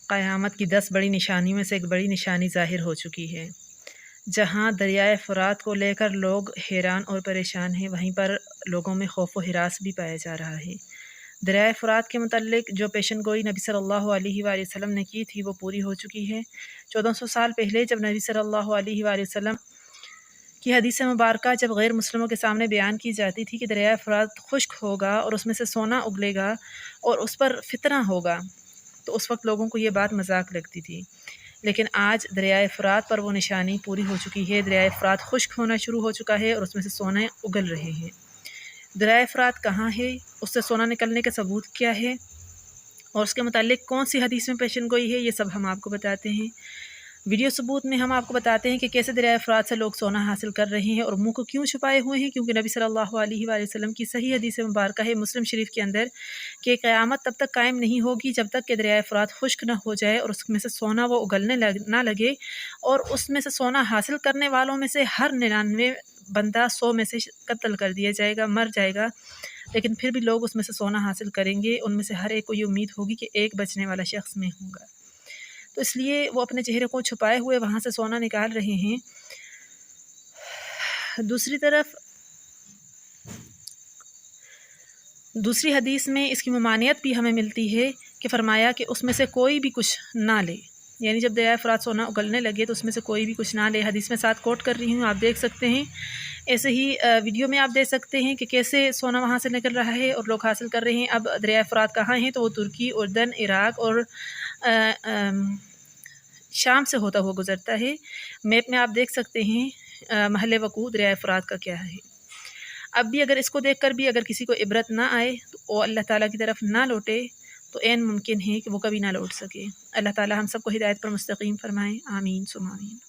क़यामत की 10 बड़ी निशानियों में से एक बड़ी निशानी ज़ाहिर हो चुकी है। जहाँ दरियाए फ़ुरात को लेकर लोग हैरान और परेशान हैं, वहीं पर लोगों में खौफ व हिरास भी पाया जा रहा है। दरियाए फ़ुरात के मुतल्लिक़ जो पेशन गोई नबी सल्लल्लाहु अलैहि वसल्लम ने की थी, वो पूरी हो चुकी है। 1400 साल पहले जब नबी सल्लल्लाहु अलैहि वसल्लम की हदीस मुबारक जब गैर मुस्लिमों के सामने बयान की जाती थी कि दरियाए फ़ुरात खुश्क होगा और उसमें से सोना उगलेगा और उस पर फितना होगा, तो उस वक्त लोगों को ये बात मजाक लगती थी। लेकिन आज दरियाए फ़ुरात पर वो निशानी पूरी हो चुकी है। दरियाए फ़ुरात खुश्क होना शुरू हो चुका है और उसमें से सोने उगल रहे हैं। दरियाए फ़ुरात कहाँ है, उससे सोना निकलने का सबूत क्या है और उसके मुतालिक कौन सी हदीस में पेशन गोई है, ये सब हम आपको बताते हैं। वीडियो सबूत में हम आपको बताते हैं कि कैसे दरियाए फ़ुरात से लोग सोना हासिल कर रहे हैं और मुँह को क्यों छुपाए हुए हैं, क्योंकि नबी सल्लल्लाहु अलैहि वसल्लम की सही हदीस मुबारक है मुस्लिम शरीफ के अंदर कि क़यामत तब तक कायम नहीं होगी जब तक कि दरियाए फ़ुरात खुश्क न हो जाए और उसमें से सोना वो उगलने ना लगे और उसमें से सोना हासिल करने वालों में से हर 99 बंदा 100 में से कत्ल कर दिया जाएगा, मर जाएगा। लेकिन फिर भी लोग उसमें से सोना हासिल करेंगे। उनमें से हर एक को ये उम्मीद होगी कि एक बचने वाला शख्स मैं होगा, तो इसलिए वो अपने चेहरे को छुपाए हुए वहाँ से सोना निकाल रहे हैं। दूसरी हदीस में इसकी ममानियत भी हमें मिलती है कि फ़रमाया कि उसमें से कोई भी कुछ ना ले, यानी जब दरियाए फ़ुरात सोना उगलने लगे तो उसमें से कोई भी कुछ ना ले। हदीस में साथ कोट कर रही हूँ, आप देख सकते हैं। ऐसे ही वीडियो में आप देख सकते हैं कि कैसे सोना वहाँ से निकल रहा है और लोग हासिल कर रहे हैं। अब दरियाए फ़ुरात कहाँ हैं, तो वो तुर्की, उर्दन, इराक़ और शाम से होता हुआ गुज़रता है। मैप में आप देख सकते हैं महल वक़ूअ दरियाए फ़ुरात का क्या है। अब भी अगर इसको देखकर भी अगर किसी को इबरत ना आए तो वो अल्लाह ताला की तरफ ना लौटे, तो ऐन मुमकिन है कि वो कभी ना लौट सके। अल्लाह ताला हम सबको हिदायत पर मुस्तकीम फ़रमाएँ। आमीन सुम्मा आमीन।